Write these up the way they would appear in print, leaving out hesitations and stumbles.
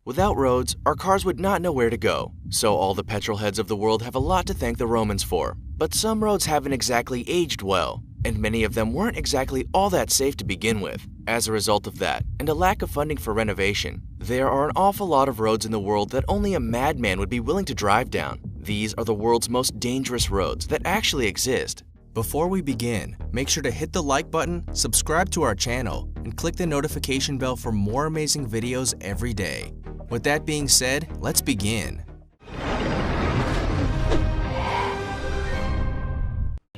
Without roads, our cars would not know where to go, so all the petrol heads of the world have a lot to thank the Romans for. But some roads haven't exactly aged well, and many of them weren't exactly all that safe to begin with. As a result of that, and a lack of funding for renovation, there are an awful lot of roads in the world that only a madman would be willing to drive down. These are the world's most dangerous roads that actually exist. Before we begin, make sure to hit the like button, subscribe to our channel, and click the notification bell for more amazing videos every day. With that being said, let's begin.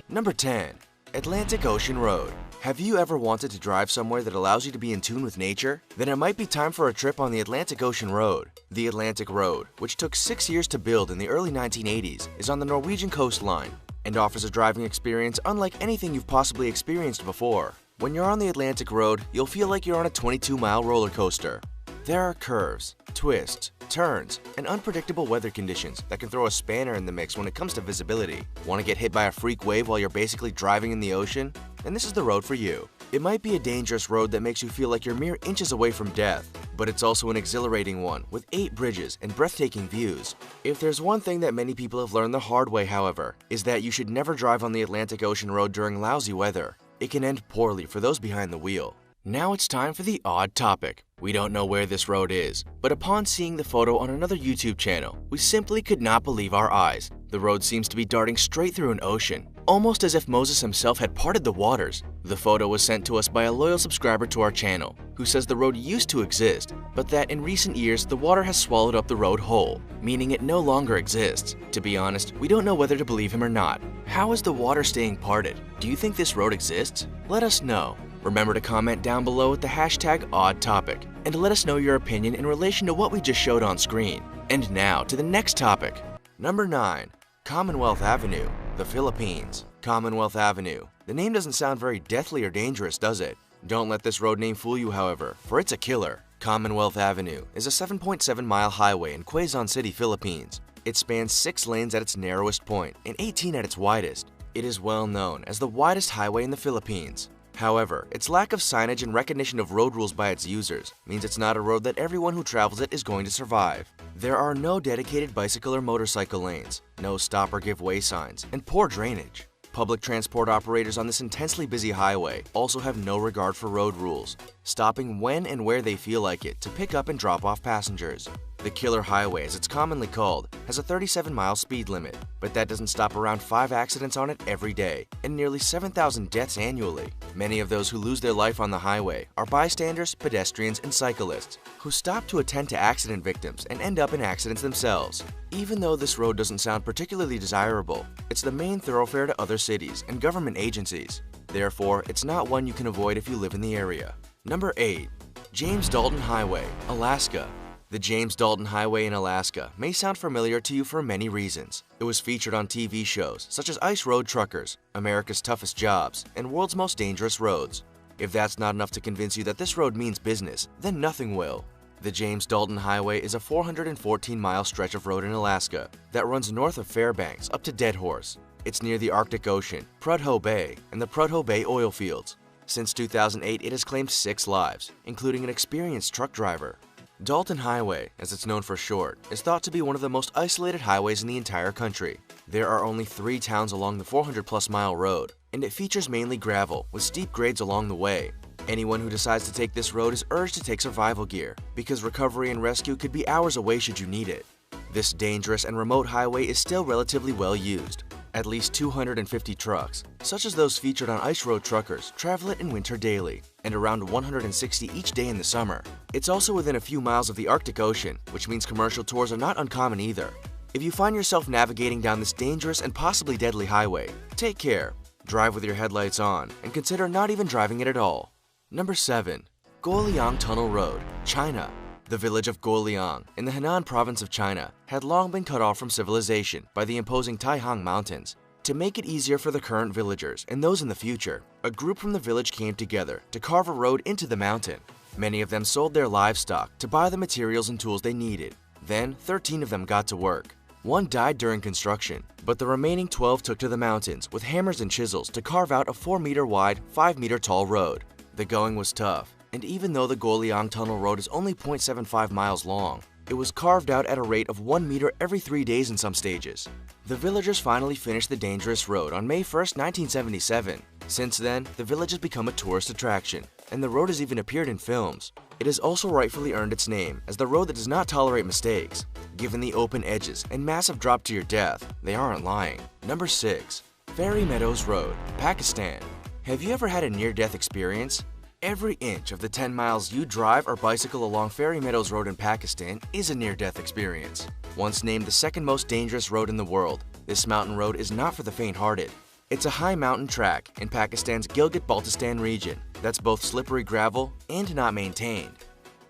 Number 10. Atlantic Ocean Road. Have you ever wanted to drive somewhere that allows you to be in tune with nature? Then it might be time for a trip on the Atlantic Ocean Road. The Atlantic Road, which took 6 years to build in the early 1980s, is on the Norwegian coastline and offers a driving experience unlike anything you've possibly experienced before. When you're on the Atlantic Road, you'll feel like you're on a 22-mile roller coaster. There are curves, twists, turns, and unpredictable weather conditions that can throw a spanner in the mix when it comes to visibility. Want to get hit by a freak wave while you're basically driving in the ocean? Then this is the road for you. It might be a dangerous road that makes you feel like you're mere inches away from death, but it's also an exhilarating one with 8 bridges and breathtaking views. If there's one thing that many people have learned the hard way, however, is that you should never drive on the Atlantic Ocean Road during lousy weather. It can end poorly for those behind the wheel. Now it's time for the odd topic. We don't know where this road is, but upon seeing the photo on another YouTube channel, we simply could not believe our eyes. The road seems to be darting straight through an ocean, almost as if Moses himself had parted the waters. The photo was sent to us by a loyal subscriber to our channel, who says the road used to exist, but that in recent years the water has swallowed up the road whole, meaning it no longer exists. To be honest, we don't know whether to believe him or not. How is the water staying parted? Do you think this road exists? Let us know. Remember to comment down below with the hashtag #OddTopic and let us know your opinion in relation to what we just showed on screen. And now to the next topic. Number 9. Commonwealth Avenue, the Philippines. Commonwealth Avenue. The name doesn't sound very deathly or dangerous, does it? Don't let this road name fool you, however, for it's a killer. Commonwealth Avenue is a 7.7-mile highway in Quezon City, Philippines. It spans 6 lanes at its narrowest point and 18 at its widest. It is well known as the widest highway in the Philippines. However, its lack of signage and recognition of road rules by its users means it's not a road that everyone who travels it is going to survive. There are no dedicated bicycle or motorcycle lanes, no stop or give way signs, and poor drainage. Public transport operators on this intensely busy highway also have no regard for road rules, stopping when and where they feel like it to pick up and drop off passengers. The Killer Highway, as it's commonly called, has a 37-mile speed limit, but that doesn't stop around 5 accidents on it every day, and nearly 7,000 deaths annually. Many of those who lose their life on the highway are bystanders, pedestrians, and cyclists, who stop to attend to accident victims and end up in accidents themselves. Even though this road doesn't sound particularly desirable, it's the main thoroughfare to other cities and government agencies. Therefore, it's not one you can avoid if you live in the area. Number 8. James Dalton Highway, Alaska. The James Dalton Highway in Alaska may sound familiar to you for many reasons. It was featured on TV shows such as Ice Road Truckers, America's Toughest Jobs, and World's Most Dangerous Roads. If that's not enough to convince you that this road means business, then nothing will. The James Dalton Highway is a 414-mile stretch of road in Alaska that runs north of Fairbanks up to Dead Horse. It's near the Arctic Ocean, Prudhoe Bay, and the Prudhoe Bay oil fields. Since 2008, it has claimed 6 lives, including an experienced truck driver. Dalton Highway, as it's known for short, is thought to be one of the most isolated highways in the entire country. There are only 3 towns along the 400-plus-mile road, and it features mainly gravel with steep grades along the way. Anyone who decides to take this road is urged to take survival gear, because recovery and rescue could be hours away should you need it. This dangerous and remote highway is still relatively well used. At least 250 trucks, such as those featured on Ice Road Truckers, travel it in winter daily, and around 160 each day in the summer. It's also within a few miles of the Arctic Ocean, which means commercial tours are not uncommon either. If you find yourself navigating down this dangerous and possibly deadly highway, take care, drive with your headlights on, and consider not even driving it at all. Number 7. Guoliang Tunnel Road, China. The village of Guoliang, in the Henan province of China, had long been cut off from civilization by the imposing Taihang Mountains. To make it easier for the current villagers and those in the future, a group from the village came together to carve a road into the mountain. Many of them sold their livestock to buy the materials and tools they needed. Then, 13 of them got to work. 1 died during construction, but the remaining 12 took to the mountains with hammers and chisels to carve out a 4-meter wide, 5-meter tall road. The going was tough, and even though the Guoliang Tunnel Road is only 0.75 miles long, It was carved out at a rate of 1 meter every 3 days in some stages. The villagers finally finished the dangerous road on May 1st, 1977. Since then, the village has become a tourist attraction, and the road has even appeared in films. It has also rightfully earned its name as the road that does not tolerate mistakes. Given the open edges and massive drop to your death, they aren't lying. Number 6. Fairy Meadows Road, Pakistan. Have you ever had a near-death experience? Every inch of the 10 miles you drive or bicycle along Fairy Meadows Road in Pakistan is a near-death experience. Once named the second most dangerous road in the world, this mountain road is not for the faint-hearted. It's a high mountain track in Pakistan's Gilgit-Baltistan region that's both slippery gravel and not maintained.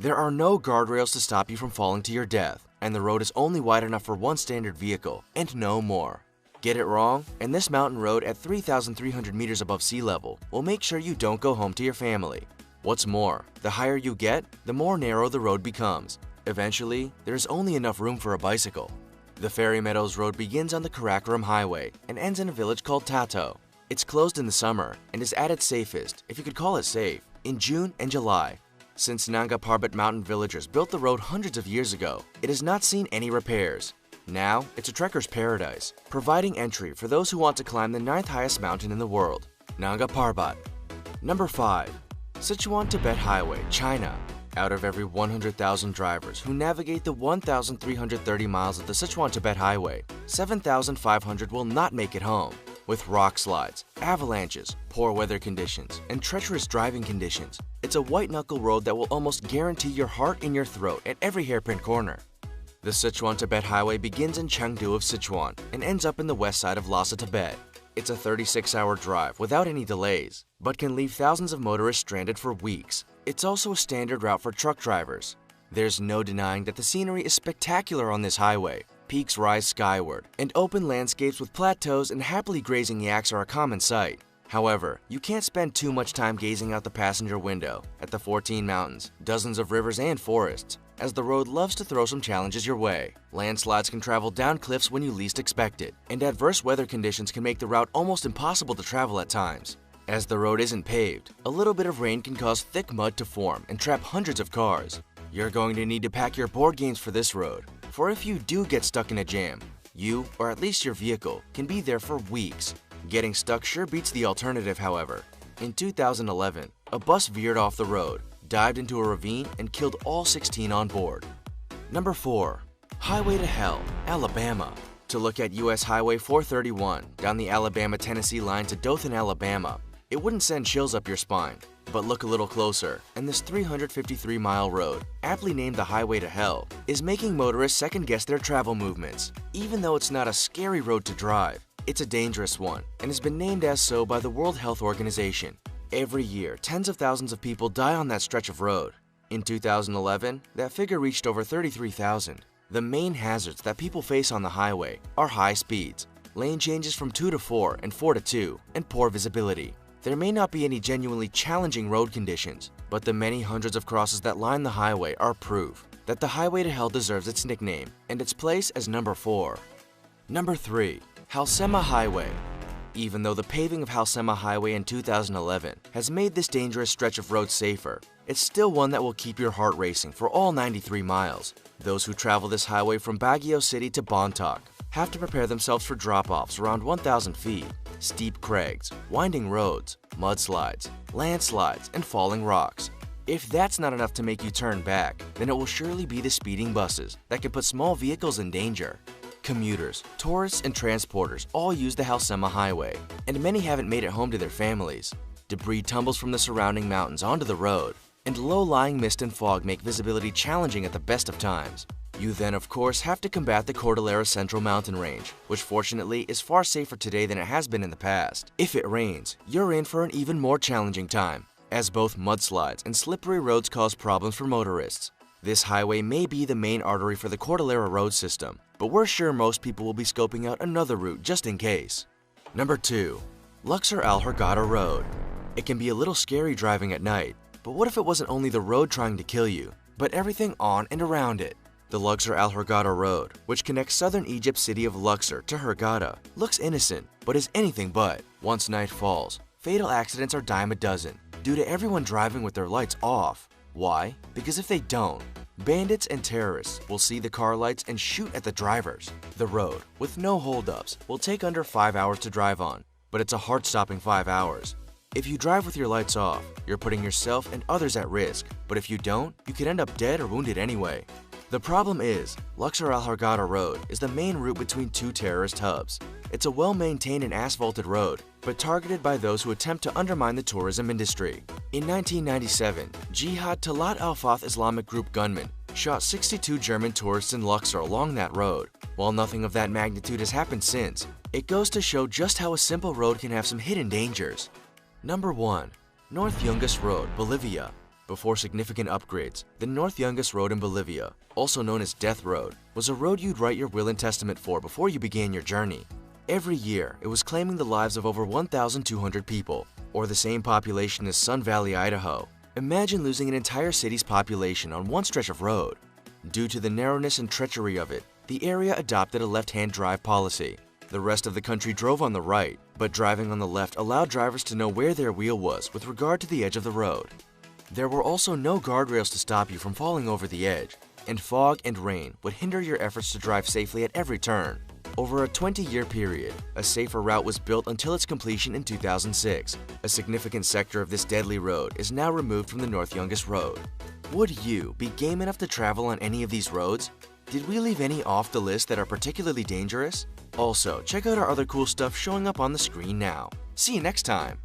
There are no guardrails to stop you from falling to your death, and the road is only wide enough for one standard vehicle and no more. Get it wrong, and this mountain road at 3,300 meters above sea level will make sure you don't go home to your family. What's more, the higher you get, the more narrow the road becomes. Eventually, there's only enough room for a bicycle. The Fairy Meadows Road begins on the Karakoram Highway and ends in a village called Tato. It's closed in the summer and is at its safest, if you could call it safe, in June and July. Since Nanga Parbat mountain villagers built the road hundreds of years ago, it has not seen any repairs. Now, it's a trekker's paradise, providing entry for those who want to climb the 9th highest mountain in the world, Nanga Parbat. Number 5. Sichuan-Tibet Highway, China. Out of every 100,000 drivers who navigate the 1,330 miles of the Sichuan-Tibet Highway, 7,500 will not make it home. With rock slides, avalanches, poor weather conditions, and treacherous driving conditions, it's a white-knuckle road that will almost guarantee your heart in your throat at every hairpin corner. The Sichuan-Tibet Highway begins in Chengdu of Sichuan and ends up in the west side of Lhasa, Tibet. It's a 36-hour drive without any delays, but can leave thousands of motorists stranded for weeks. It's also a standard route for truck drivers. There's no denying that the scenery is spectacular on this highway. Peaks rise skyward, and open landscapes with plateaus and happily grazing yaks are a common sight. However, you can't spend too much time gazing out the passenger window at the 14 mountains, dozens of rivers and forests, as the road loves to throw some challenges your way. Landslides can travel down cliffs when you least expect it, and adverse weather conditions can make the route almost impossible to travel at times. As the road isn't paved, a little bit of rain can cause thick mud to form and trap hundreds of cars. You're going to need to pack your board games for this road, for if you do get stuck in a jam, you, or at least your vehicle, can be there for weeks. Getting stuck sure beats the alternative, however. In 2011, a bus veered off the road, dived into a ravine, and killed all 16 on board. Number 4. Highway to Hell, Alabama. To look at US Highway 431 down the Alabama-Tennessee line to Dothan, Alabama, it wouldn't send chills up your spine. But look a little closer, and this 353-mile road, aptly named the Highway to Hell, is making motorists second-guess their travel movements. Even though it's not a scary road to drive, it's a dangerous one, and has been named as so by the World Health Organization. Every year, tens of thousands of people die on that stretch of road. In 2011, that figure reached over 33,000. The main hazards that people face on the highway are high speeds, lane changes from 2 to 4 and 4 to 2, and poor visibility. There may not be any genuinely challenging road conditions, but the many hundreds of crosses that line the highway are proof that the Highway to Hell deserves its nickname and its place as number 4. Number 3. Halsema Highway. Even though the paving of Halsema Highway in 2011 has made this dangerous stretch of road safer, it's still one that will keep your heart racing for all 93 miles. Those who travel this highway from Baguio City to Bontoc have to prepare themselves for drop-offs around 1,000 feet, steep crags, winding roads, mudslides, landslides, and falling rocks. If that's not enough to make you turn back, then it will surely be the speeding buses that can put small vehicles in danger. Commuters, tourists, and transporters all use the Halsema Highway, and many haven't made it home to their families. Debris tumbles from the surrounding mountains onto the road, and low-lying mist and fog make visibility challenging at the best of times. You then, of course, have to combat the Cordillera Central mountain range, which fortunately is far safer today than it has been in the past. If it rains, you're in for an even more challenging time, as both mudslides and slippery roads cause problems for motorists. This highway may be the main artery for the Cordillera road system, but we're sure most people will be scoping out another route just in case. Number 2. Luxor Al Hurghada Road. It can be a little scary driving at night, but what if it wasn't only the road trying to kill you, but everything on and around it? The Luxor Al Hurghada Road, which connects southern Egypt's city of Luxor to Hurghada, looks innocent, but is anything but. Once night falls, fatal accidents are dime a dozen, due to everyone driving with their lights off. Why? Because if they don't, Bandits and terrorists will see the car lights and shoot at the drivers. The road, with no holdups, will take under 5 hours to drive on, but it's a heart-stopping 5 hours. If you drive with your lights off, you're putting yourself and others at risk, but if you don't, you could end up dead or wounded anyway. The problem is, Luxor Al Hurghada Road is the main route between two terrorist hubs. It's a well-maintained and asphalted road, but targeted by those who attempt to undermine the tourism industry. In 1997, Jihad Talat Al-Fath Islamic Group gunmen shot 62 German tourists in Luxor along that road. While nothing of that magnitude has happened since, it goes to show just how a simple road can have some hidden dangers. Number 1. North Yungas Road, Bolivia. Before significant upgrades, the North Yungas Road in Bolivia, also known as Death Road, was a road you'd write your will and testament for before you began your journey. Every year, it was claiming the lives of over 1,200 people, or the same population as Sun Valley, Idaho. Imagine losing an entire city's population on one stretch of road. Due to the narrowness and treachery of it, the area adopted a left-hand drive policy. The rest of the country drove on the right, but driving on the left allowed drivers to know where their wheel was with regard to the edge of the road. There were also no guardrails to stop you from falling over the edge, and fog and rain would hinder your efforts to drive safely at every turn. Over a 20-year period, a safer route was built until its completion in 2006. A significant sector of this deadly road is now removed from the North Yungas Road. Would you be game enough to travel on any of these roads? Did we leave any off the list that are particularly dangerous? Also, check out our other cool stuff showing up on the screen now. See you next time!